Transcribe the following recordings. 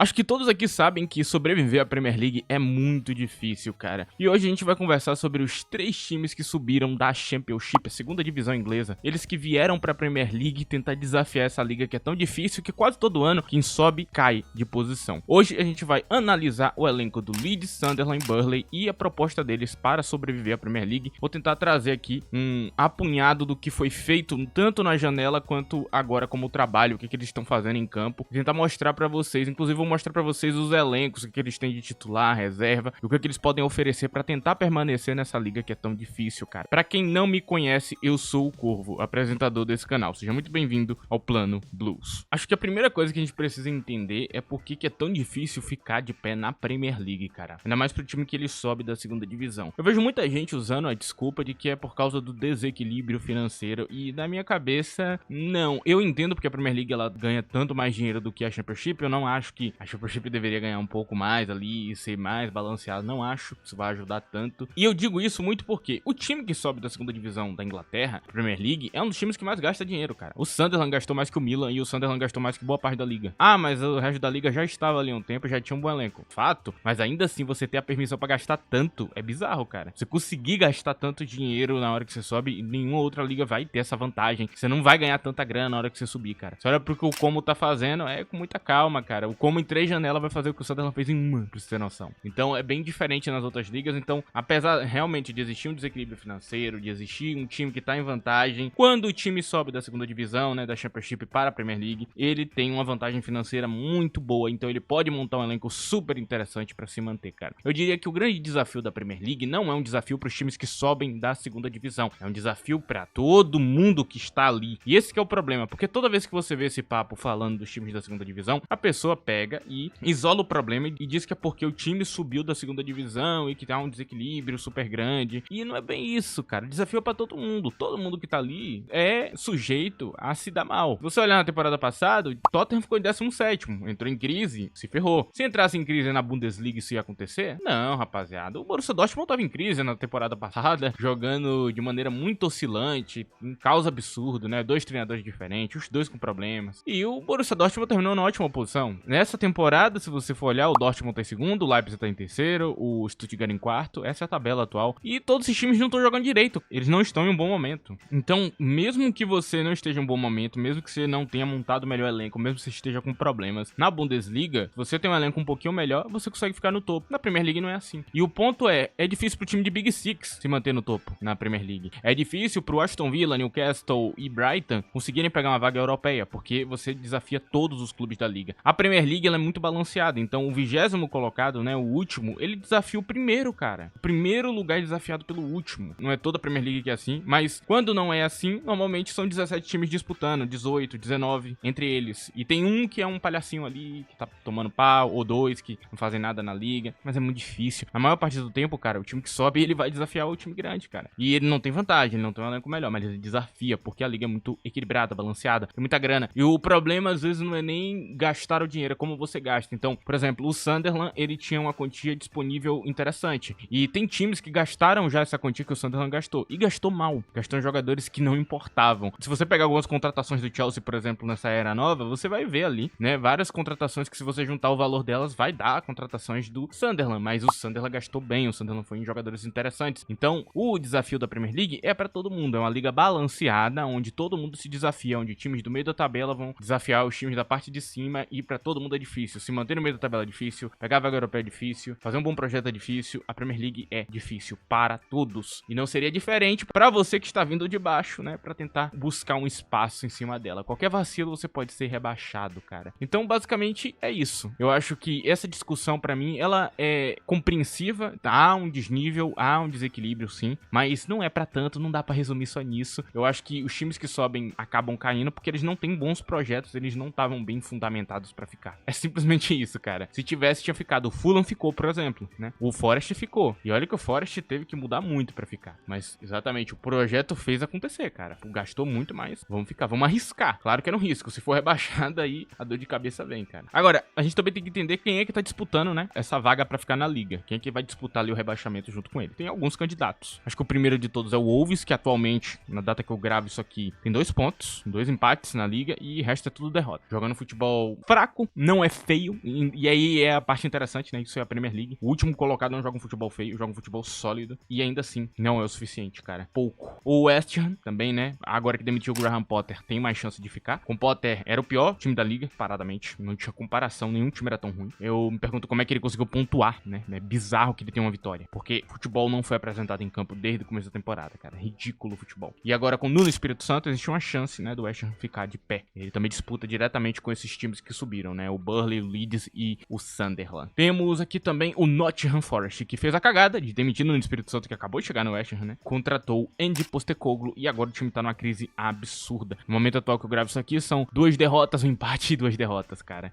Acho que todos aqui sabem que sobreviver à Premier League é muito difícil, cara. E hoje a gente vai conversar sobre os 3 times que subiram da Championship, a segunda divisão inglesa. Eles que vieram pra Premier League tentar desafiar essa liga que é tão difícil que quase todo ano quem sobe cai de posição. Hoje a gente vai analisar o elenco do Leeds, Sunderland, Burnley e a proposta deles para sobreviver à Premier League. Vou tentar trazer aqui um apunhado do que foi feito tanto na janela quanto agora como trabalho, o que eles estão fazendo em campo. Vou tentar mostrar pra vocês, inclusive vou mostrar pra vocês os elencos que eles têm de titular, reserva, e o que eles podem oferecer pra tentar permanecer nessa liga que é tão difícil, cara. Pra quem não me conhece, eu sou o Corvo, apresentador desse canal. Seja muito bem-vindo ao Plano Blues. Acho que a primeira coisa que a gente precisa entender é por que é tão difícil ficar de pé na Premier League, cara. Ainda mais pro time que ele sobe da segunda divisão. Eu vejo muita gente usando a desculpa de que é por causa do desequilíbrio financeiro, e na minha cabeça, não. Eu entendo porque a Premier League ela ganha tanto mais dinheiro do que a Championship. Eu não acho que a Championship deveria ganhar um pouco mais ali e ser mais balanceado. Não acho que isso vai ajudar tanto. E eu digo isso muito porque o time que sobe da segunda divisão da Inglaterra, Premier League, é um dos times que mais gasta dinheiro, cara. O Sunderland gastou mais que o Milan e o Sunderland gastou mais que boa parte da liga. Ah, mas o resto da liga já estava ali há um tempo, já tinha um bom elenco. Fato, mas ainda assim você ter a permissão pra gastar tanto é bizarro, cara. Você conseguir gastar tanto dinheiro na hora que você sobe, nenhuma outra liga vai ter essa vantagem. Você não vai ganhar tanta grana na hora que você subir, cara. Você olha pro que o Como tá fazendo, é com muita calma, cara. O Como em 3 janelas vai fazer o que o Sunderland fez em uma, pra você ter noção. Então é bem diferente nas outras ligas. Então, apesar realmente de existir um desequilíbrio financeiro, de existir um time que tá em vantagem, quando o time sobe da segunda divisão, né, da Championship para a Premier League, ele tem uma vantagem financeira muito boa. Então ele pode montar um elenco super interessante pra se manter, cara. Eu diria que o grande desafio da Premier League não é um desafio pros times que sobem da segunda divisão. É um desafio pra todo mundo que está ali. E esse que é o problema, porque toda vez que você vê esse papo falando dos times da segunda divisão, a pessoa pega e isola o problema e diz que é porque o time subiu da segunda divisão e que tá um desequilíbrio super grande. E não é bem isso, cara. O desafio é pra todo mundo. Todo mundo que tá ali é sujeito a se dar mal. Se você olhar na temporada passada, o Tottenham ficou em 17º, entrou em crise, se ferrou. Se entrasse em crise na Bundesliga, isso ia acontecer? Não, rapaziada. O Borussia Dortmund tava em crise na temporada passada, jogando de maneira muito oscilante, um caos absurdo, né? 2 treinadores diferentes, os 2 com problemas. E o Borussia Dortmund terminou na ótima posição. Nessa temporada, se você for olhar, o Dortmund tá em segundo, o Leipzig tá em terceiro, o Stuttgart em quarto. Essa é a tabela atual. E todos esses times não estão jogando direito. Eles não estão em um bom momento. Então, mesmo que você não esteja em um bom momento, mesmo que você não tenha montado o melhor elenco, mesmo que você esteja com problemas na Bundesliga, você tem um elenco um pouquinho melhor, você consegue ficar no topo. Na Premier League não é assim. E o ponto é difícil pro time de Big Six se manter no topo na Premier League. É difícil pro Aston Villa, Newcastle e Brighton conseguirem pegar uma vaga europeia, porque você desafia todos os clubes da liga. A Premier League ela é muito balanceada, então o 20º colocado, né, o último, ele desafia o primeiro, cara. O primeiro lugar é desafiado pelo último. Não é toda a Premier League que é assim, mas quando não é assim, normalmente são 17 times disputando, 18, 19 entre eles. E tem um que é um palhacinho ali, que tá tomando pau, ou 2 que não fazem nada na liga, mas é muito difícil. A maior parte do tempo, cara, o time que sobe, ele vai desafiar o time grande, cara. E ele não tem vantagem, ele não tem um elenco melhor, mas ele desafia, porque a liga é muito equilibrada, balanceada, tem muita grana. E o problema, às vezes, não é nem gastar o dinheiro, é como você gasta. Então, por exemplo, o Sunderland, ele tinha uma quantia disponível interessante. E tem times que gastaram já essa quantia que o Sunderland gastou. E gastou mal. Gastou em jogadores que não importavam. Se você pegar algumas contratações do Chelsea, por exemplo, nessa era nova, você vai ver ali, né, várias contratações que, se você juntar o valor delas, vai dar contratações do Sunderland. Mas o Sunderland gastou bem, o Sunderland foi em jogadores interessantes. Então, o desafio da Premier League é pra todo mundo. É uma liga balanceada, onde todo mundo se desafia, onde times do meio da tabela vão desafiar os times da parte de cima, e pra todo mundo é difícil. Se manter no meio da tabela é difícil, pegar a vaga europeia é difícil, fazer um bom projeto é difícil. A Premier League é difícil para todos. E não seria diferente pra você que está vindo de baixo, né, pra tentar buscar um espaço em cima dela. Qualquer vacilo você pode ser rebaixado, cara. Então, basicamente, é isso. Eu acho que essa discussão, pra mim, ela é compreensiva. Há um desnível, há um desequilíbrio, sim, mas não é pra tanto, não dá pra resumir só nisso. Eu acho que os times que sobem acabam caindo porque eles não têm bons projetos, eles não estavam bem fundamentados pra ficar. É simplesmente isso, cara. Se tivesse, tinha ficado. O Fulham ficou, por exemplo, né? O Forest ficou. E olha que o Forest teve que mudar muito pra ficar. Mas, exatamente, o projeto fez acontecer, cara. Gastou muito mais. Vamos ficar, vamos arriscar. Claro que era um risco. Se for rebaixado, aí a dor de cabeça vem, cara. Agora, a gente também tem que entender quem é que tá disputando, né, essa vaga pra ficar na liga. Quem é que vai disputar ali o rebaixamento junto com ele. Tem alguns candidatos. Acho que o primeiro de todos é o Wolves, que atualmente, na data que eu gravo isso aqui, tem 2 pontos, 2 empates na liga e o resto é tudo derrota. Jogando futebol fraco, não é é feio, e aí é a parte interessante, né? Isso é a Premier League. O último colocado não joga um futebol feio, joga um futebol sólido, e ainda assim, não é o suficiente, cara. Pouco. O West Ham também, né? Agora que demitiu o Graham Potter, tem mais chance de ficar. Com o Potter, era o pior time da liga, paradamente. Não tinha comparação, nenhum time era tão ruim. Eu me pergunto como é que ele conseguiu pontuar, né? É bizarro que ele tenha uma vitória. Porque futebol não foi apresentado em campo desde o começo da temporada, cara. Ridículo o futebol. E agora, com o Nuno Espírito Santo, existe uma chance, né, do West Ham ficar de pé. Ele também disputa diretamente com esses times que subiram, né? O Burnley, o Leeds e o Sunderland. Temos aqui também o Nottingham Forest, que fez a cagada de demitir o Nuno Espírito Santo, que acabou de chegar no West Ham, né? Contratou Andy Postecoglou e agora o time tá numa crise absurda. No momento atual que eu gravo isso aqui, são 2 derrotas, um empate e 2 derrotas, cara.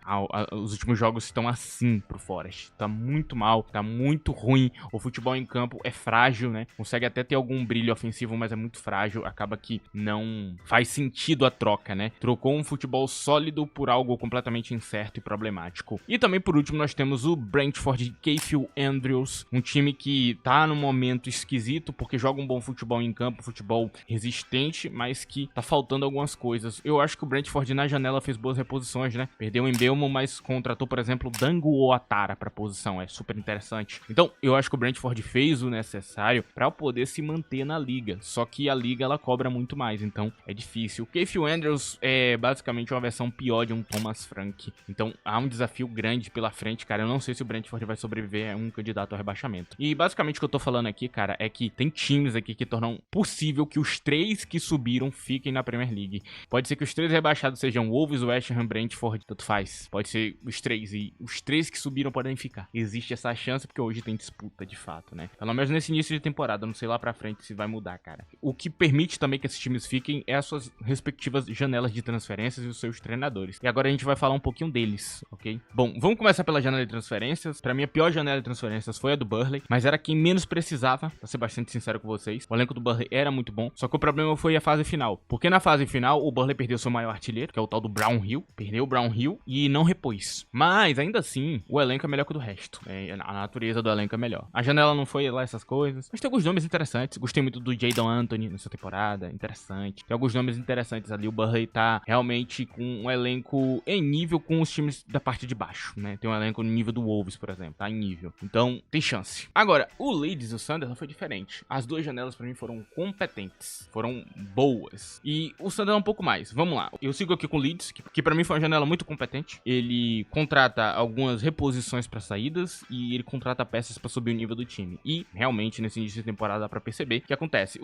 Os últimos jogos estão assim pro Forest. Tá muito mal, tá muito ruim. O futebol em campo é frágil, né? Consegue até ter algum brilho ofensivo, mas é muito frágil. Acaba que não faz sentido a troca, né? Trocou um futebol sólido por algo completamente incerto e problemático. E também, por último, nós temos o Brentford de Keith Andrews, um time que tá num momento esquisito, porque joga um bom futebol em campo, futebol resistente, mas que tá faltando algumas coisas. Eu acho que o Brentford na janela fez boas reposições, né? Perdeu o Mbeumo, mas contratou, por exemplo, o Dango Ouattara pra posição. É super interessante. Então, eu acho que o Brentford fez o necessário pra poder se manter na liga. Só que a liga, ela cobra muito mais, então é difícil. O Keith Andrews é basicamente uma versão pior de um Thomas Frank. Então, há um desafio grande pela frente, cara. Eu não sei se o Brentford vai sobreviver a um candidato ao rebaixamento. E basicamente o que eu tô falando aqui, cara, é que tem times aqui que tornam possível que os 3 que subiram fiquem na Premier League. Pode ser que os 3 rebaixados sejam Wolves, West Ham, Brentford, tanto faz. Pode ser os 3 e os 3 que subiram podem ficar. Existe essa chance porque hoje tem disputa de fato, né? Pelo menos nesse início de temporada, não sei lá pra frente se vai mudar, cara. O que permite também que esses times fiquem é as suas respectivas janelas de transferências e os seus treinadores. E agora a gente vai falar um pouquinho deles, ok? Bom, vamos começar pela janela de transferências. Pra mim, a pior janela de transferências foi a do Burnley, mas era quem menos precisava, pra ser bastante sincero com vocês. O elenco do Burnley era muito bom, só que o problema foi a fase final. Porque na fase final, o Burnley perdeu seu maior artilheiro, que é o tal do Brownhill. Perdeu o Brownhill e não repôs. Mas, ainda assim, o elenco é melhor que o do resto. A natureza do elenco é melhor. A janela não foi lá essas coisas, mas tem alguns nomes interessantes. Gostei muito do Jadon Anthony nessa temporada, interessante. Tem alguns nomes interessantes ali. O Burnley tá realmente com um elenco em nível com os times da parte de baixo, né? Tem um elenco no nível do Wolves, por exemplo, tá em nível. Então, tem chance. Agora, o Leeds e o Sunderland foi diferente. As 2 janelas pra mim foram competentes, foram boas. E o Sunderland um pouco mais. Vamos lá. Eu sigo aqui com o Leeds, que pra mim foi uma janela muito competente. Ele contrata algumas reposições pra saídas e ele contrata peças pra subir o nível do time. E, realmente, nesse início de temporada dá pra perceber o que acontece.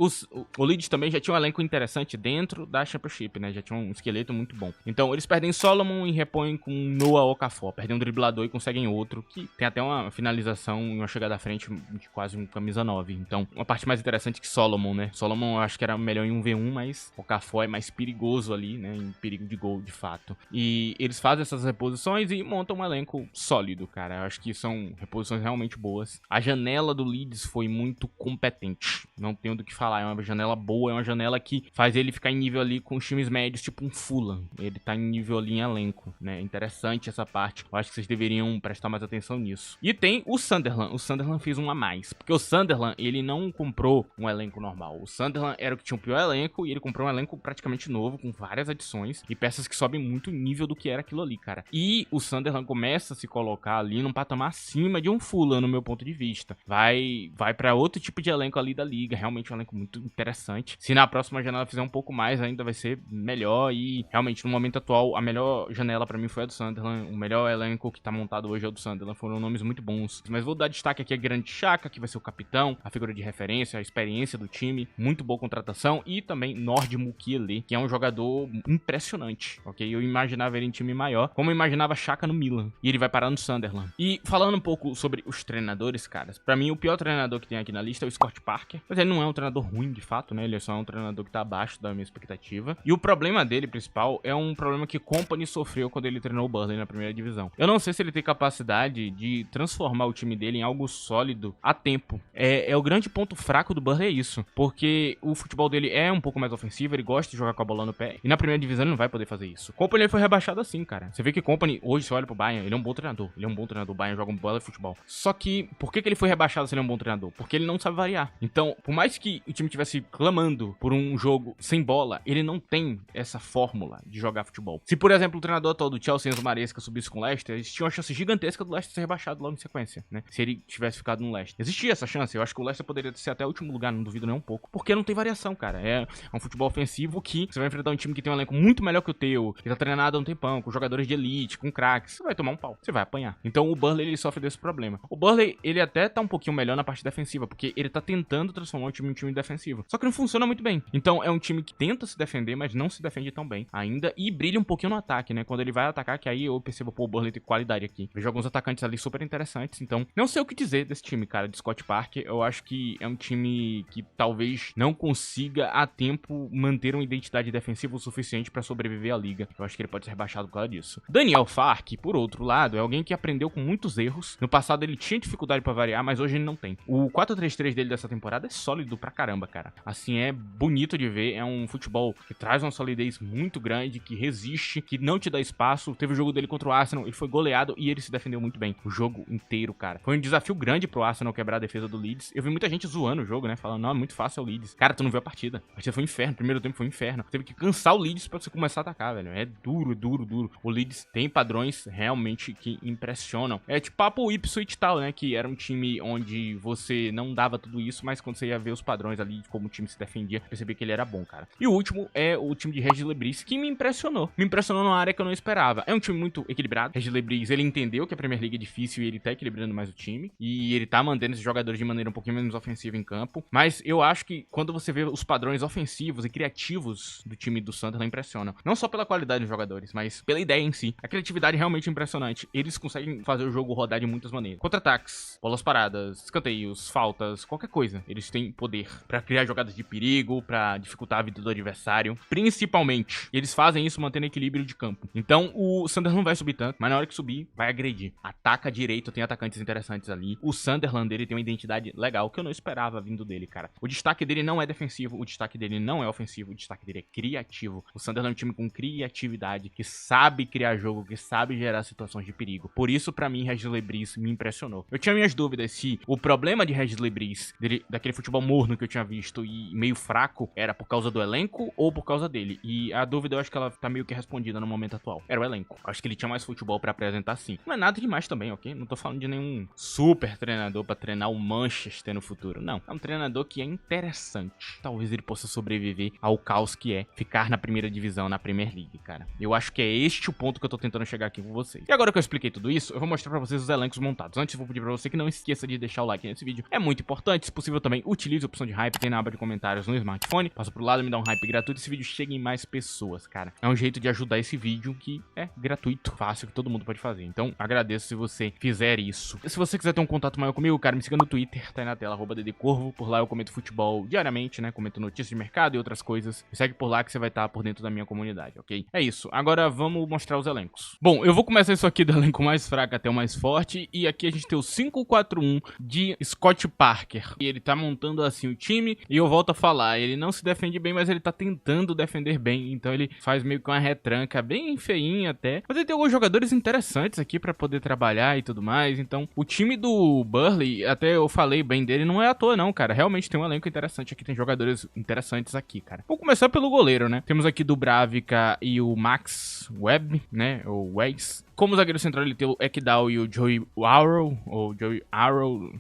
O Leeds também já tinha um elenco interessante dentro da Championship, né? Já tinha um esqueleto muito bom. Então, eles perdem Solomon e repõem com Noah Okafor. Perdem um driblador e conseguem outro, que tem até uma finalização e uma chegada à frente de quase um camisa 9. Então, uma parte mais interessante que Solomon, né? Solomon eu acho que era melhor em 1v1, mas Okafor é mais perigoso ali, né? Em perigo de gol, de fato. E eles fazem essas reposições e montam um elenco sólido, cara. Eu acho que são reposições realmente boas. A janela do Leeds foi muito competente. Não tenho do que falar. É uma janela boa, é uma janela que faz ele ficar em nível ali com os times médios, tipo um Fulham. Ele tá em nível ali em elenco, né? Interessante essa parte. Eu acho que vocês deveriam prestar mais atenção nisso. E tem o Sunderland. O Sunderland fez um a mais. Porque o Sunderland, ele não comprou um elenco normal. O Sunderland era o que tinha o pior elenco e ele comprou um elenco praticamente novo, com várias adições e peças que sobem muito o nível do que era aquilo ali, cara. E o Sunderland começa a se colocar ali num patamar acima de um Fulham, no meu ponto de vista. Vai pra outro tipo de elenco ali da liga. Realmente um elenco muito interessante. Se na próxima janela fizer um pouco mais, ainda vai ser melhor. E realmente, no momento atual, a melhor janela pra mim foi a do Sunderland. O melhor elenco que tá montado hoje é o do Sunderland. Foram nomes muito bons. Mas vou dar destaque aqui a Granit Xhaka, que vai ser o capitão, a figura de referência, a experiência do time. Muito boa contratação. E também Nord Mukiele, que é um jogador impressionante, ok? Eu imaginava ele em time maior, como eu imaginava Xhaka no Milan. E ele vai parar no Sunderland. E falando um pouco sobre os treinadores, caras, pra mim o pior treinador que tem aqui na lista é o Scott Parker. Mas ele não é um treinador ruim, de fato, né? Ele é só um treinador que tá abaixo da minha expectativa. E o problema dele, principal, é um problema que Kompany sofreu quando ele treinou o Burnley na primeira divisão. Eu não sei se ele tem capacidade de transformar o time dele em algo sólido a tempo. É o grande ponto fraco do Burnley, é isso. Porque o futebol dele é um pouco mais ofensivo, ele gosta de jogar com a bola no pé. E na primeira divisão ele não vai poder fazer isso. Kompany foi rebaixado assim, cara. Você vê que Kompany, hoje você olha pro Bayern, ele é um bom treinador. Ele é um bom treinador. O Bayern joga bola e futebol. Só que, por que ele foi rebaixado se ele é um bom treinador? Porque ele não sabe variar. Então, por mais que o time tivesse clamando por um jogo sem bola, ele não tem essa fórmula de jogar futebol. Se, por exemplo, o treinador atual do Chelsea, Enzo Maresca, Maresca subisse com o Leicester, existia uma chance gigantesca do Leicester ser rebaixado logo em sequência, né? Se ele tivesse ficado no Leicester. Existia essa chance, eu acho que o Leicester poderia ser até o último lugar, não duvido nem um pouco. Porque não tem variação, cara. É um futebol ofensivo que você vai enfrentar um time que tem um elenco muito melhor que o teu, que tá treinado há um tempão, com jogadores de elite, com craques. Você vai tomar um pau, você vai apanhar. Então o Burnley, ele sofre desse problema. O Burnley, ele até tá um pouquinho melhor na parte defensiva, porque ele tá tentando transformar o time em um time defensivo. Só que não funciona muito bem. Então é um time que tenta se defender, mas não se defende tão bem ainda, e brilha um pouquinho no ataque, né? Quando ele vai atacar, que aí eu percebo, pô, o Burnley tem qualidade aqui. Vejo alguns atacantes ali super interessantes, então não sei o que dizer desse time, cara, de Scott Parker. Eu acho que é um time que talvez não consiga a tempo manter uma identidade defensiva o suficiente pra sobreviver à liga. Eu acho que ele pode ser rebaixado por causa disso. Daniel Farke, por outro lado, é alguém que aprendeu com muitos erros. No passado ele tinha dificuldade pra variar, mas hoje ele não tem. O 4-3-3 dele dessa temporada é sólido pra caramba, cara. Assim, é bonito de ver, é um futebol que traz uma solidez muito grande, que resiste, que não te dá espaço. Teve o jogo dele contra o Arsenal, ele foi goleado e ele se defendeu muito bem. O jogo inteiro, cara. Foi um desafio grande pro Arsenal quebrar a defesa do Leeds. Eu vi muita gente zoando o jogo, né? Falando, não, é muito fácil o Leeds. Cara, tu não viu a partida. A partida foi um inferno. O primeiro tempo foi um inferno. Teve que cansar o Leeds pra você começar a atacar, velho. É duro, duro, duro. O Leeds tem padrões realmente que impressionam. É tipo papo Ipswich tal, né? Que era um time onde você não dava tudo isso, mas quando você ia ver os padrões ali de como o time se defendia, percebia que ele era bom, cara. E o último é o time de Regis Lebris, que me impressionou. Me impressionou numa área que eu não esperava. É um time muito equilibrado. Regis Lebris, ele entendeu que a Premier League é difícil e ele tá equilibrando mais o time. E ele tá mantendo esses jogadores de maneira um pouquinho menos ofensiva em campo. Mas eu acho que quando você vê os padrões ofensivos e criativos do time do Sunderland, impressionam. Não só pela qualidade dos jogadores, mas pela ideia em si. A criatividade é realmente impressionante. Eles conseguem fazer o jogo rodar de muitas maneiras. Contra-ataques, bolas paradas, escanteios, faltas, qualquer coisa. Eles têm poder pra criar jogadas de perigo, pra dificultar a vida do adversário. Principalmente, eles fazem isso mantendo equilíbrio de campo. Então, o Sunderland não vai subir tanto, mas na hora que subir, vai agredir. Ataca direito, tem atacantes interessantes ali. O Sunderland, ele tem uma identidade legal, que eu não esperava vindo dele, cara. O destaque dele não é defensivo, o destaque dele não é ofensivo, o destaque dele é criativo. O Sunderland é um time com criatividade, que sabe criar jogo, que sabe gerar situações de perigo. Por isso, pra mim, Regis Lebris me impressionou. Eu tinha minhas dúvidas se o problema de Regis Lebris, daquele futebol morno que eu tinha visto e meio fraco, era por causa do elenco ou por causa dele. E a dúvida eu acho que ela tá meio que respondida no momento atual. Era o elenco. Acho que ele tinha mais futebol pra apresentar, sim. Não é nada demais também, ok? Não tô falando de nenhum super treinador pra treinar o Manchester no futuro, não. É um treinador que é interessante. Talvez ele possa sobreviver ao caos que é ficar na primeira divisão na Premier League, cara. Eu acho que é este o ponto que eu tô tentando chegar aqui com vocês. E agora que eu expliquei tudo isso, eu vou mostrar pra vocês os elencos montados. Antes, eu vou pedir pra você que não esqueça de deixar o like nesse vídeo. É muito importante. Se possível também, utilize a opção de hype, tem na aba de comentários no smartphone. Passa pro lado e me dá um hype gratuito. Esse vídeo chega em mais pessoas, cara. É um jeito de ajudar esse vídeo que é gratuito, fácil, que todo mundo pode fazer. Então, agradeço se você fizer isso. E se você quiser ter um contato maior comigo, cara, me siga no Twitter, tá aí na tela, @ddcorvo. Por lá eu comento futebol diariamente, né? Comento notícias de mercado e outras coisas. Me segue por lá que você vai estar por dentro da minha comunidade, ok? É isso. Agora vamos mostrar os elencos. Bom, eu vou começar isso aqui do elenco mais fraco até o mais forte. E aqui a gente tem o 5-4-1 de Scott Parker. E ele tá montando assim o time. E eu volto a falar, ele não se defende bem, mas ele tá tentando defender bem. Então ele faz meio que uma retranca bem feinha até. Mas ele tem alguns jogadores interessantes aqui pra poder trabalhar e tudo mais. Então o time do Burnley, até eu falei bem dele, não é à toa não, cara. Realmente tem um elenco interessante aqui, tem jogadores interessantes aqui, cara. Vamos começar pelo goleiro, né? Temos aqui do Bravica e o Max Webb, né? O Wegs. Como zagueiro central ele tem o Ekdal e o Joey Arrow, ou Joey Arrow,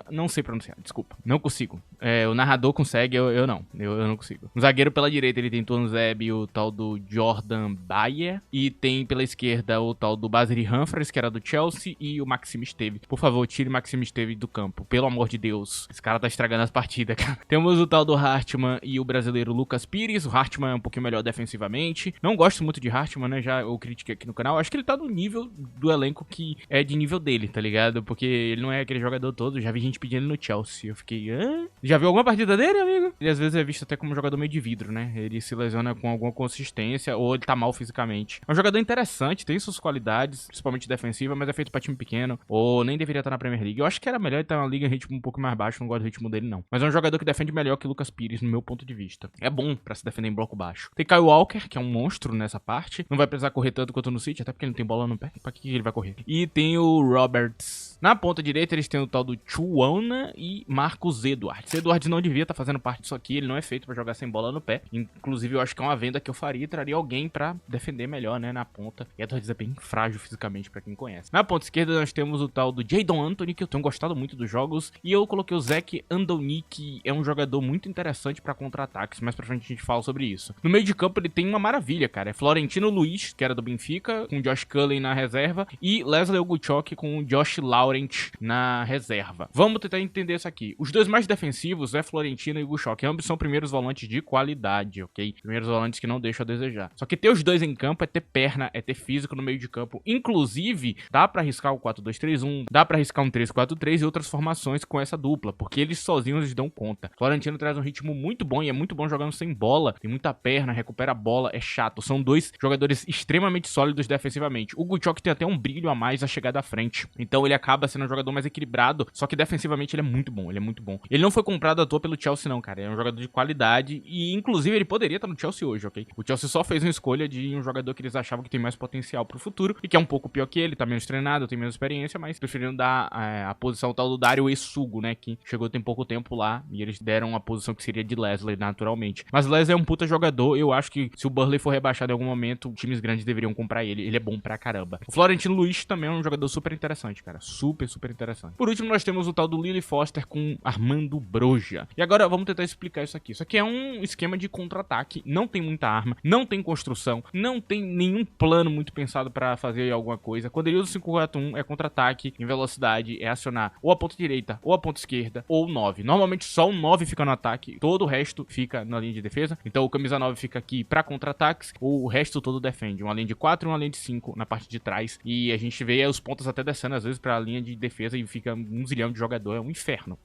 não sei pronunciar, desculpa, não consigo. O narrador consegue, eu não consigo. No zagueiro pela direita ele tem o Tuanzebe e o tal do Jordan Bayer, e tem pela esquerda o tal do Basri Humphries, que era do Chelsea, e o Maxime Esteve. Por favor, tire Maxime Esteve do campo, pelo amor de Deus, esse cara tá estragando as partidas, cara. Temos o tal do Hartmann e o brasileiro Lucas Pires. O Hartmann é um pouquinho melhor defensivamente, não gosto muito de Hartmann, né, já eu critiquei aqui no canal, acho que ele tá no nível do elenco que é de nível dele, tá ligado? Porque ele não é aquele jogador todo. Já vi gente pedindo ele no Chelsea. Eu fiquei, hã? Já viu alguma partida dele, amigo? Ele às vezes é visto até como um jogador meio de vidro, né? Ele se lesiona com alguma consistência ou ele tá mal fisicamente. É um jogador interessante, tem suas qualidades, principalmente defensiva, mas é feito pra time pequeno ou nem deveria estar na Premier League. Eu acho que era melhor ele estar na liga em ritmo um pouco mais baixo, não gosto do ritmo dele não. Mas é um jogador que defende melhor que Lucas Pires, no meu ponto de vista. É bom pra se defender em bloco baixo. Tem Kyle Walker, que é um monstro nessa parte. Não vai precisar correr tanto quanto no City, até porque ele não tem bola no pé. Pra que ele vai correr? E tem o Roberts. Na ponta direita eles têm o tal do Chuana e Marcos Edwards. Edwards não devia estar fazendo parte disso aqui, ele não é feito pra jogar sem bola no pé. Inclusive eu acho que é uma venda que eu faria e traria alguém pra defender melhor, né, na ponta. E Edwards é bem frágil fisicamente pra quem conhece. Na ponta esquerda nós temos o tal do Jadon Anthony, que eu tenho gostado muito dos jogos. E eu coloquei o Zach Andoni, que é um jogador muito interessante pra contra-ataques. Mais pra frente a gente fala sobre isso. No meio de campo ele tem uma maravilha, cara. É Florentino Luiz, que era do Benfica, com Josh Cullen na reserva. E Leslie Oguchok com Josh Laurent na reserva. Vamos tentar entender isso aqui. Os dois mais defensivos é Florentino e Oguchok. Ambos são primeiros volantes de qualidade, ok? Primeiros volantes que não deixam a desejar. Só que ter os dois em campo é ter perna, é ter físico no meio de campo. Inclusive, dá pra arriscar o 4-2-3-1, dá pra arriscar um 3-4-3 e outras formações com essa dupla, porque eles sozinhos dão conta. Florentino traz um ritmo muito bom e é muito bom jogando sem bola. Tem muita perna, recupera a bola, é chato. São dois jogadores extremamente sólidos defensivamente. O Oguchok tem até um brilho a mais a chegar da frente. Então ele acaba sendo um jogador mais equilibrado, só que defensivamente ele é muito bom, ele é muito bom. Ele não foi comprado à toa pelo Chelsea não, cara. Ele é um jogador de qualidade e inclusive ele poderia estar no Chelsea hoje, ok? O Chelsea só fez uma escolha de um jogador que eles achavam que tem mais potencial pro futuro e que é um pouco pior que ele, tá menos treinado, tem menos experiência, mas preferiram dar a posição tal do Dario Essugo, né, que chegou tem pouco tempo lá e eles deram a posição que seria de Leslie naturalmente. Mas Leslie é um puta jogador, eu acho que se o Burnley for rebaixado em algum momento, times grandes deveriam comprar ele é bom pra caramba. O Florentino Luiz também é um jogador super interessante, cara, super interessante. Por último nós temos o tal do Lily Foster com Armando Broja. E agora vamos tentar explicar isso aqui. Isso aqui é um esquema de contra-ataque, não tem muita arma, não tem construção, não tem nenhum plano muito pensado pra fazer alguma coisa. Quando ele usa o 5-4-1 é contra-ataque em velocidade, é acionar ou a ponta direita, ou a ponta esquerda, ou o 9. Normalmente só o 9 fica no ataque, todo o resto fica na linha de defesa. Então o camisa 9 fica aqui pra contra-ataques, o resto todo defende. Uma linha de 4 e uma linha de 5 na parte de trás. E a gente vê os pontas até descendo às vezes pra linha de defesa e fica um zilhão de jogador. É um inferno,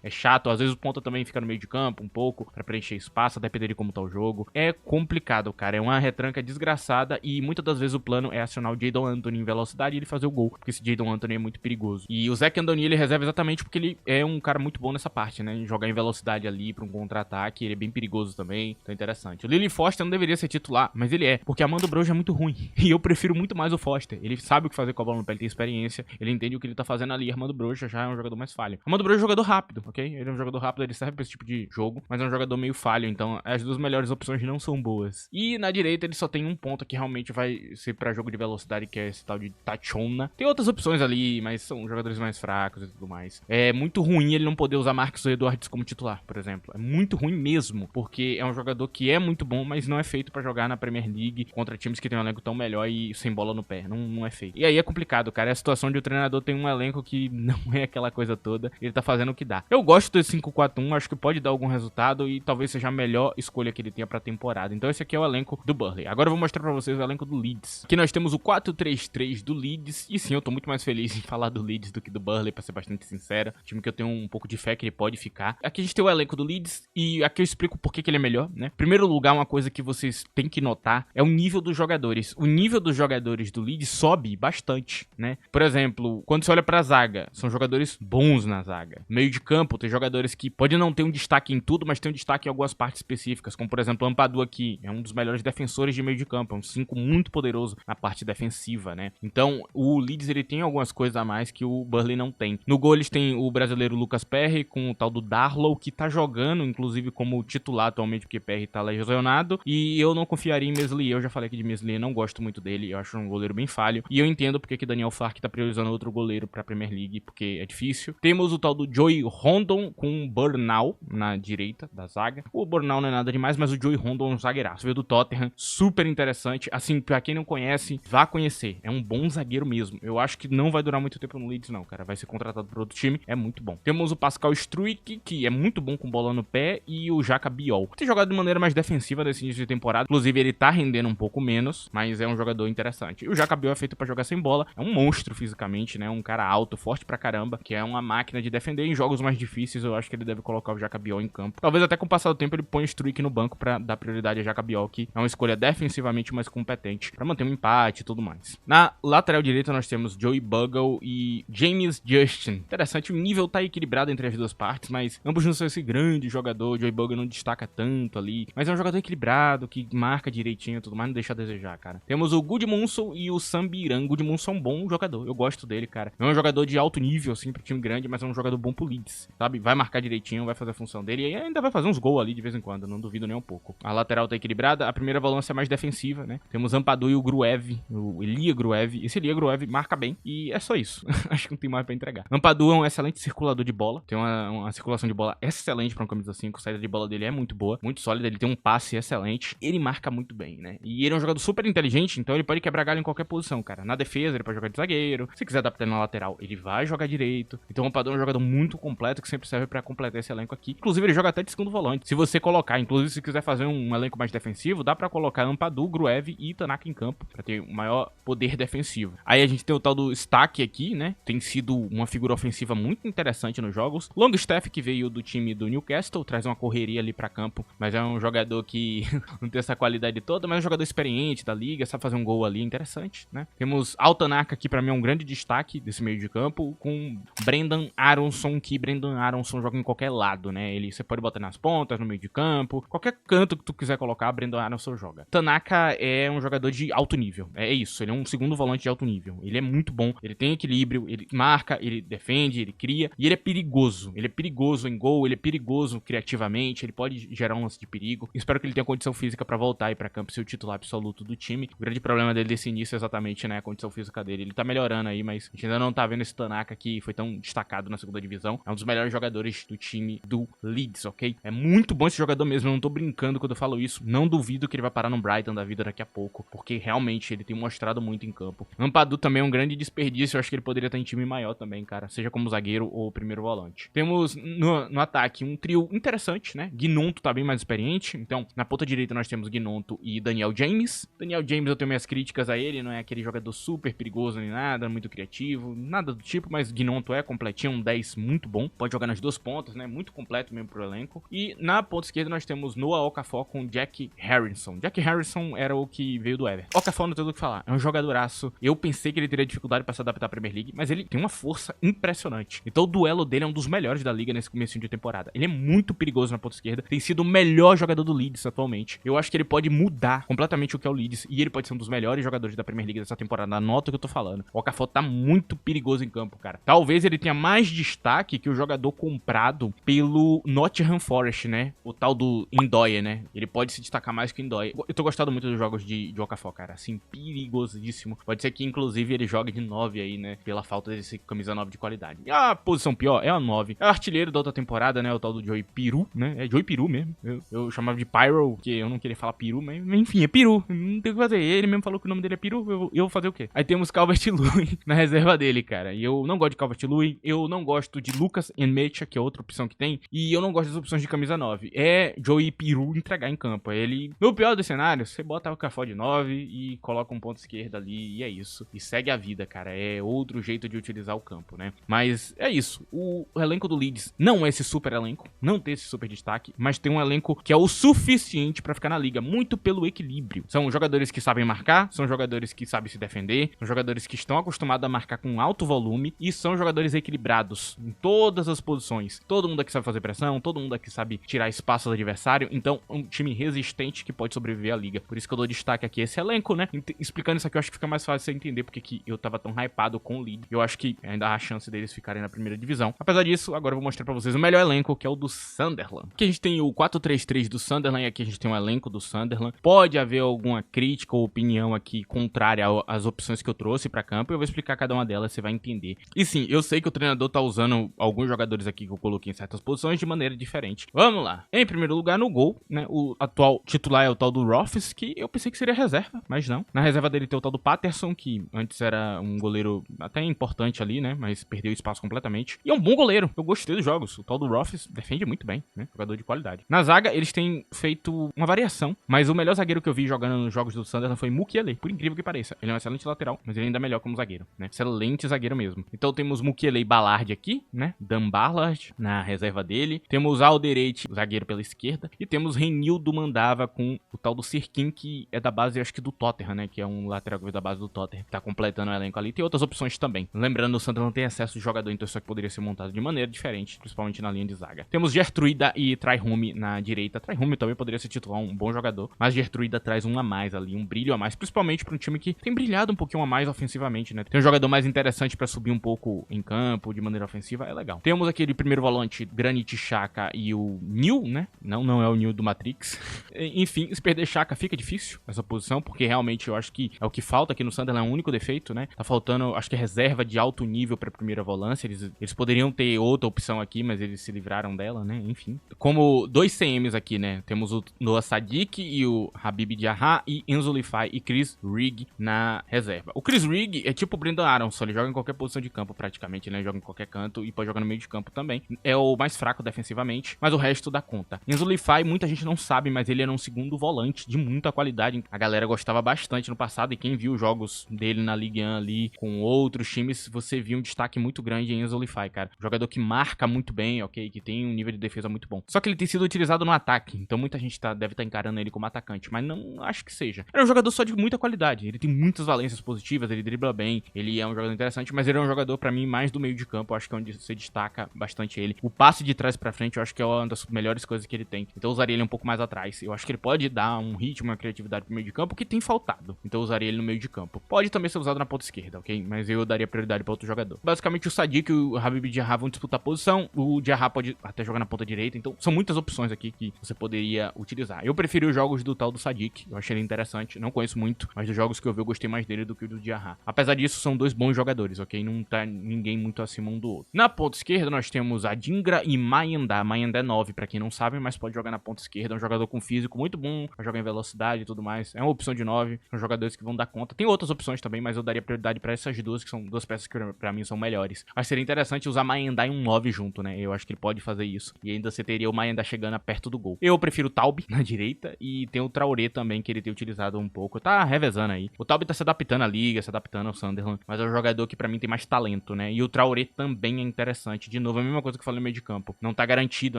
é chato. Às vezes o ponta também fica no meio de campo um pouco pra preencher espaço, depender de como tá o jogo. É complicado, cara, é uma retranca desgraçada e muitas das vezes o plano é acionar o Jadon Anthony em velocidade e ele fazer o gol, porque esse Jadon Anthony é muito perigoso. E o Zach Andoni ele reserva exatamente porque ele é um cara muito bom nessa parte, né, jogar em velocidade ali pra um contra-ataque, ele é bem perigoso também, então é interessante. O Lily Foster não deveria ser titular, mas ele é, porque Armando Broja é muito ruim, e eu prefiro muito mais o Foster. Ele sabe o que fazer com a bola no pé, ele tem experiência, ele entende o que ele tá fazendo ali. Armando Broja já é um jogador mais falho. Armando Broja é um jogador rápido, ok? Ele é um jogador rápido, ele serve pra esse tipo de jogo, mas é um jogador meio falho, então as duas melhores opções não são boas. E na direita ele só tem um ponto que realmente vai ser pra jogo de velocidade, que é esse tal de Tachona. Tem outras opções ali, mas são jogadores mais fracos e tudo mais. É muito ruim ele não poder usar Marcos Edwards como titular, por exemplo. É muito ruim mesmo, porque é um jogador que é muito bom, mas não é feito pra jogar na Premier League contra times que tem um elenco tão melhor e sem bola no pé. Não é feito. E aí é complicado, cara. É a situação de o treinador tem um elenco que não é aquela coisa toda. Ele tá fazendo o que dá. Eu gosto desse 5-4-1, acho que pode dar algum resultado e talvez seja a melhor escolha que ele tenha pra temporada. Então esse aqui é o elenco do Burnley. Agora eu vou mostrar pra vocês o elenco do Leeds. Aqui nós temos o 4-3-3 do Leeds. E sim, eu tô muito mais feliz em falar do Leeds do que do Burnley, pra ser bastante sincero. Time que eu tenho um pouco de fé que ele pode ficar. Aqui a gente tem o elenco do Leeds e aqui eu explico por que ele é melhor, né? Em primeiro lugar, uma coisa que vocês têm que notar é o nível dos jogadores. O nível dos jogadores do Leeds sobe bastante, né? Por exemplo, quando você olha pra zaga, são jogadores bons na zaga. Meio de campo, tem jogadores que podem não ter um destaque em tudo, mas tem um destaque em algumas partes específicas, como por exemplo o Ampadu aqui, é um dos melhores defensores de meio de campo, é um 5 muito poderoso na parte defensiva, né? Então, o Leeds, ele tem algumas coisas a mais que o Burnley não tem. No gol, eles têm o brasileiro Lucas Perry, com o tal do Darlow, que tá jogando, inclusive, como titular atualmente, porque Perry tá lesionado, e eu não confiaria em Meslier, eu já falei aqui de Meslier, não gosto muito dele, eu acho um goleiro bem falho, e eu entendo porque que Daniel Farke tá priorizando outro goleiro pra Premier League, porque é difícil. Temos o tal do Joey Rondon com o Burnau na direita da zaga. O Burnau não é nada demais, mas o Joey Rondon é um zagueiraço, veio do Tottenham, super interessante, assim, pra quem não conhece, vá conhecer, é um bom zagueiro mesmo. Eu acho que não vai durar muito tempo no Leeds não, cara, vai ser contratado por outro time, é muito bom. Temos o Pascal Struijk, que é muito bom com bola no pé, e o Jaka Biol. Tem jogado de maneira mais defensiva nesse início de temporada, inclusive ele tá rendendo um pouco menos, mas é um jogador interessante. E o Jaka Biol é feito pra jogar sem bola, é um monstro fisicamente, né, um cara alto, forte pra caramba, que é uma máquina de defender. Em jogos mais difíceis, eu acho que ele deve colocar o Jaka Biol em campo. Talvez até com o passar do tempo ele ponha o Struijk no banco pra dar prioridade a Jaka Biol, que é uma escolha defensivamente mais competente, pra manter um empate e tudo mais. Na lateral direita nós temos Joey Bugle e James Justin. Interessante, o nível tá equilibrado entre as duas partes, mas ambos não são esse grande jogador. O Joey Bugle não destaca tanto ali, mas é um jogador equilibrado, que marca direitinho e tudo mais, não deixa a desejar, cara. Temos o Gudmundsson e o Sambiran. Gudmundsson é um bom jogador, eu gosto dele, cara. Não é um jogador de alto nível, assim, pro time grande, mas é um jogador bom pro Leeds, sabe? Vai marcar direitinho, vai fazer a função dele e ainda vai fazer uns gols ali de vez em quando, não duvido nem um pouco. A lateral tá equilibrada, a primeira volância é mais defensiva, né? Temos Ampadu e o Gruev, o Elia Gruev. Esse Elia Gruev marca bem e é só isso. Acho que não tem mais pra entregar. Ampadu é um excelente circulador de bola, tem uma circulação de bola excelente pra um camisa 5, a saída de bola dele é muito boa, muito sólida, ele tem um passe excelente, ele marca muito bem, né? E ele é um jogador super inteligente, então ele pode quebrar galho em qualquer posição, cara. Na defesa, ele pode jogar de zagueiro, se quiser adaptar na lateral, ele vai jogar direito. Então o Ampadu é um jogador muito completo que sempre serve pra completar esse elenco aqui. Inclusive, ele joga até de segundo volante. Se você colocar, inclusive, se quiser fazer um elenco mais defensivo, dá pra colocar Ampadu, Gruev e Tanaka em campo, pra ter um maior poder defensivo. Aí a gente tem o tal do Stack aqui, né? Tem sido uma figura ofensiva muito interessante nos jogos. Longstaff, que veio do time do Newcastle, traz uma correria ali pra campo, mas é um jogador que não tem essa qualidade toda, mas é um jogador experiente da liga, sabe fazer um gol ali interessante, né? Temos Tanaka, que pra mim é um grande destaque desse meio de campo, com Brendan Aronson, que Brendan Aronson joga em qualquer lado, né? Você pode botar nas pontas, no meio de campo, qualquer canto que tu quiser colocar, Brendan Aronson joga. Tanaka é um jogador de alto nível, é isso, ele é um segundo volante de alto nível, ele é muito bom, ele tem equilíbrio, ele marca, ele defende, ele cria, e ele é perigoso em gol, ele é perigoso criativamente, ele pode gerar um lance de perigo. Espero que ele tenha condição física pra voltar aí pra campo, ser o titular absoluto do time. O grande problema dele desse início é exatamente, né, a condição física dele. Ele tá melhorando aí, mas a gente ainda não tá vendo esse Tanaka que foi tão destacado na segunda divisão. É um dos melhores jogadores do time do Leeds, ok? É muito bom esse jogador mesmo, eu não tô brincando quando eu falo isso. Não duvido que ele vai parar no Brighton da vida daqui a pouco, porque realmente ele tem mostrado muito em campo. Ampadu também é um grande desperdício, eu acho que ele poderia estar em time maior também, cara, seja como zagueiro ou primeiro volante. Temos no ataque um trio interessante, né? Gnonto tá bem mais experiente, então na ponta direita nós temos Gnonto e Daniel James. Daniel James eu tenho minhas críticas a ele, não é aquele jogador super perigoso nem nada, muito criativo, nada do tipo, mas Gnonto é completinho, um 10 muito bom, pode jogar nas duas pontas, né? Muito completo mesmo pro elenco. E na ponta esquerda nós temos Noah Okafor com Jack Harrison. Jack Harrison era o que veio do Everton. Okafor não tem o que falar, é um jogadoraço. Eu pensei que ele teria dificuldade pra se adaptar à Premier League, mas ele tem uma força impressionante. Então o duelo dele é um dos melhores da liga nesse começo de temporada. Ele é muito perigoso na ponta esquerda, tem sido o melhor jogador do Leeds atualmente. Eu acho que ele pode mudar completamente o que é o Leeds e ele pode ser um dos melhores jogadores da Premier League dessa temporada. Anota o que eu tô falando. O Okafor tá muito perigoso em campo, cara. Talvez ele tenha mais destaque que o jogador comprado pelo Nottingham Forest, né? O tal do Ndoye, né? Ele pode se destacar mais que o Ndoye. Eu tô gostando muito dos jogos de Okafor, cara. Assim, perigosíssimo. Pode ser que, inclusive, ele jogue de 9 aí, né? Pela falta desse camisa 9 de qualidade. E a posição pior é a 9. É o artilheiro da outra temporada, né? O tal do Joey Peru, né? É Joey Peru mesmo. Eu chamava de Pyro, porque eu não queria falar Peru, mas enfim, é Peru. Não tem o que fazer. Ele mesmo falou que o nome dele é Peru, eu vou fazer o quê? Aí temos Calvert-Lewin na reserva dele, cara. E eu não gosto de Calvert-Lewin, eu não gosto de Lucas Nmecha, que é outra opção que tem, e eu não gosto das opções de camisa 9. É Joey Peru entregar em campo. Ele, no pior dos cenários, você bota o Okafor de 9 e coloca um ponto esquerdo ali, e é isso. E segue a vida, cara. É outro jeito de utilizar o campo, né? Mas é isso. O elenco do Leeds não é esse super elenco, não tem esse super destaque, mas tem um elenco que é o suficiente pra ficar na liga, muito pelo equilíbrio. São jogadores que sabem marcar, são jogadores que sabem se defender, são jogadores que estão acostumados a marcar com alto volume e são jogadores equilibrados em todas as posições. Todo mundo aqui sabe fazer pressão, todo mundo aqui sabe tirar espaço do adversário, então é um time resistente que pode sobreviver à liga. Por isso que eu dou destaque aqui a esse elenco, né? Explicando isso aqui, eu acho que fica mais fácil você entender porque que eu tava tão hypado com o Leeds. Eu acho que ainda há a chance deles ficarem na primeira divisão. Apesar disso, agora eu vou mostrar pra vocês o melhor elenco, que é o do Sunderland. Aqui a gente tem o 4-3-3 do Sunderland e aqui a gente tem um elenco do Sunderland. Pode haver alguma crítica ou opinião aqui contrária às opções que eu trouxe pra campo. Eu vou explicar cada uma delas, você vai entender. E sim, eu sei que o treinador tá usando alguns jogadores aqui que eu coloquei em certas posições de maneira diferente. Vamos lá. Em primeiro lugar, no gol, né? O atual titular é o tal do Roths, que eu pensei que seria reserva, mas não. Na reserva dele tem o tal do Patterson, que antes era um goleiro até importante ali, né? Mas perdeu espaço completamente. E é um bom goleiro. Eu gostei dos jogos. O tal do Roths defende muito bem, né? Jogador de qualidade. Na zaga, eles têm feito uma variação, mas o melhor zagueiro que eu vi jogando nos jogos do Sunderland foi Mukiele, por incrível que pareça. Ele é um excelente lateral, mas ele ainda é melhor como zagueiro, né? Excelente zagueiro mesmo. Então temos Mukiele e Ballard aqui, né? Dan Ballard na reserva dele. Temos Alderete, zagueiro pela esquerda. E temos Renildo Mandava com o tal do Sirkin, que é da base, acho que do Tottenham, né? Que é um lateral que veio da base do Tottenham. Tá completando o elenco ali. Tem outras opções também. Lembrando, o Sunderland não tem excesso de jogador, então isso aqui poderia ser montado de maneira diferente, principalmente na linha de zaga. Temos Gertruida e Tryhume na direita. Tryhume também poderia ser titular, um bom jogador, mas Gertruida traz um a mais ali, um brilho a mais, principalmente para um time que tem brilhado um pouquinho a mais ofensivamente, né? Tem um jogador jogador mais interessante pra subir um pouco em campo, de maneira ofensiva, é legal. Temos aquele primeiro volante, Granit Xhaka e o Neo, né? Não é o Neo do Matrix. Enfim, se perder Xhaka fica difícil essa posição, porque realmente eu acho que é o que falta aqui no Sunderland, é o único defeito, né? Tá faltando, acho que reserva de alto nível pra primeira volância. Eles poderiam ter outra opção aqui, mas eles se livraram dela, né? Enfim. Como dois CMs aqui, né? Temos o Noah Sadiq e o Habib Diarra e Enzo Lifai e Chris Rigg na reserva. O Chris Rigg é tipo o Brendan Aronson, ele joga em qualquer posição de campo praticamente, né? Ele joga em qualquer canto e pode jogar no meio de campo também. É o mais fraco defensivamente, mas o resto dá conta. Enzo Lifai, muita gente não sabe, mas ele era um segundo volante de muita qualidade. A galera gostava bastante no passado e quem viu os jogos dele na Ligue 1 ali com outros times, você viu um destaque muito grande em Enzo Lifai, cara. Um jogador que marca muito bem, ok? Que tem um nível de defesa muito bom. Só que ele tem sido utilizado no ataque, então muita gente deve estar encarando ele como atacante, mas não acho que seja. Ele é um jogador só de muita qualidade, ele tem muitas valências positivas, ele dribla bem, ele é um jogador interessante, mas ele é um jogador pra mim mais do meio de campo, eu acho que é onde você destaca bastante ele. O passe de trás pra frente eu acho que é uma das melhores coisas que ele tem, então eu usaria ele um pouco mais atrás. Eu acho que ele pode dar um ritmo, uma criatividade pro meio de campo que tem faltado, então eu usaria ele no meio de campo. Pode também ser usado na ponta esquerda, ok? Mas eu daria prioridade pra outro jogador. Basicamente o Sadiq e o Habib Diarra vão disputar a posição, o Diarra pode até jogar na ponta direita, então são muitas opções aqui que você poderia utilizar. Eu preferi os jogos do tal do Sadiq, eu achei ele interessante, não conheço muito, mas dos jogos que eu vi eu gostei mais dele do que o do Diarra. Apesar disso, são dois bons jogadores, ok? Não tá ninguém muito acima um do outro. Na ponta esquerda nós temos Adingra e Mayenda. Mayenda é 9, pra quem não sabe, mas pode jogar na ponta esquerda, é um jogador com físico muito bom, vai jogar em velocidade e tudo mais, é uma opção de 9, são jogadores que vão dar conta. Tem outras opções também, mas eu daria prioridade pra essas duas, que são duas peças que pra mim são melhores. Mas seria interessante usar Mayenda e um 9 junto, né? Eu acho que ele pode fazer isso. E ainda você teria o Mayenda chegando perto do gol. Eu prefiro o Taub na direita e tem o Traoré também, que ele tem utilizado um pouco. Tá revezando aí. O Taub tá se adaptando à liga, se adaptando ao Sunderland, mas é um jogador que pra mim tem mais talento, né? E o Traoré também é interessante. De novo, a mesma coisa que eu falei no meio de campo. Não tá garantido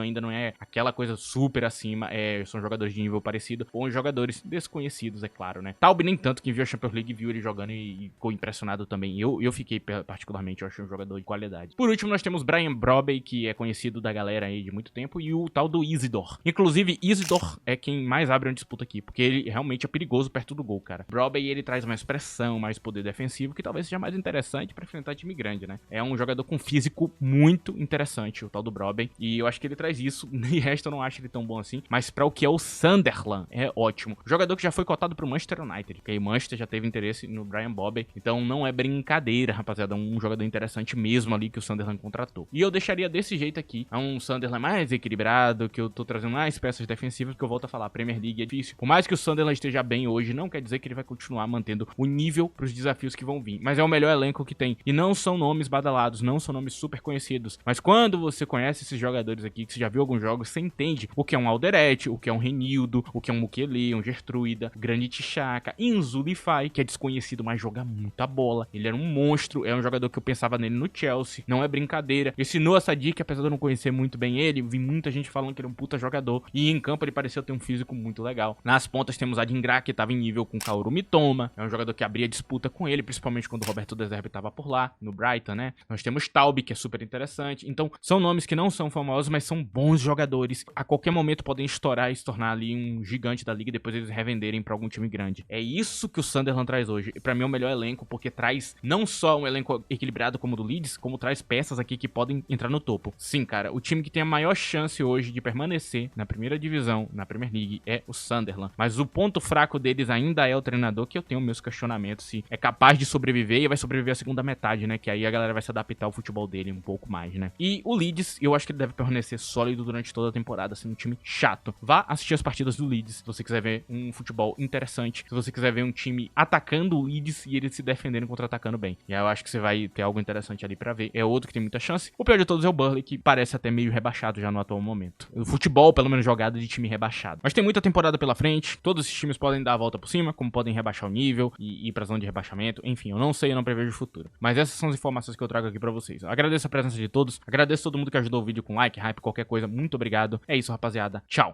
ainda, não é aquela coisa super acima. São jogadores de nível parecido ou jogadores desconhecidos, é claro, né? Taub nem tanto, quem viu a Champions League viu ele jogando e ficou impressionado também. Eu fiquei particularmente, eu achei um jogador de qualidade. Por último, nós temos Brian Brobey, que é conhecido da galera aí de muito tempo, e o tal do Isidor. Inclusive, Isidor é quem mais abre uma disputa aqui, porque ele realmente é perigoso perto do gol, cara. Brobey, ele traz mais pressão, mais poder defensivo, que talvez seja mais interessante pra enfrentar time grande, né? É um jogador com físico muito interessante, o tal do Brobey, e eu acho que ele traz isso. De resto, eu não acho ele tão bom assim, mas pra o que é o Sunderland, é ótimo. Jogador que já foi cotado pro Manchester United, que aí o Manchester já teve interesse no Brian Brobey, então não é brincadeira, rapaziada, um jogador interessante mesmo ali que o Sunderland contratou. E eu deixaria desse jeito aqui, é um Sunderland mais equilibrado, que eu tô trazendo mais peças defensivas, que eu volto a falar, a Premier League é difícil. Por mais que o Sunderland esteja bem hoje, não quer dizer que ele vai continuar mantendo o nível pros desafios que vão vir, mas é o melhor elenco que tem, e não são nomes badalados, não são nomes super conhecidos, mas quando você conhece esses jogadores aqui, que você já viu alguns jogos, você entende o que é um Alderete, o que é um Renildo, o que é um Mukiele, um Gertruida, Granit Xhaka, Enzo Lifai, que é desconhecido, mas joga muita bola, ele era um monstro, é um jogador que eu pensava nele no Chelsea, não é brincadeira. Esse Noah Sadiq, apesar de eu não conhecer muito bem ele, vi muita gente falando que ele é um puta jogador, e em campo ele pareceu ter um físico muito legal. Nas pontas temos Adingra, que tava em nível com Kaoru Mitoma, é um jogador que abria disputa com ele, principalmente quando o Roberto De Zerbi tava por lá, no Brighton, né? Nós temos Taub, que é super interessante. Então, são nomes que não são famosos, mas são bons jogadores. A qualquer momento podem estourar e se tornar ali um gigante da liga e depois eles revenderem pra algum time grande. É isso que o Sunderland traz hoje. E pra mim é o melhor elenco, porque traz não só um elenco equilibrado como o do Leeds, como traz peças aqui que podem entrar no topo. Sim, cara, o time que tem a maior chance hoje de permanecer na primeira divisão, na Premier League, é o Sunderland. Mas o ponto fraco deles ainda é o treinador, que eu tenho meus questionamentos se é capaz de sobreviver e vai sobreviver a segunda metade, né? Que aí a galera vai se adaptar ao futebol dele um pouco mais, né? E o Leeds, eu acho que ele deve permanecer sólido durante toda a temporada, sendo um time chato. Vá assistir as partidas do Leeds, se você quiser ver um futebol interessante, se você quiser ver um time atacando o Leeds e eles se defendendo contra-atacando bem. E aí eu acho que você vai ter algo interessante ali pra ver. É outro que tem muita chance. O pior de todos é o Burnley, que parece até meio rebaixado já no atual momento. O futebol, pelo menos, jogado de time rebaixado. Mas tem muita temporada pela frente, todos esses times podem dar a volta por cima, como podem rebaixar o nível e ir pra zona de rebaixamento. Enfim, eu não sei, eu não prevejo o futuro. Mas essas são as informações que eu trago aqui pra vocês. Eu agradeço a presença de todos, agradeço todo mundo que ajudou o vídeo com like, hype, qualquer coisa. Muito obrigado. É isso, rapaziada. Tchau!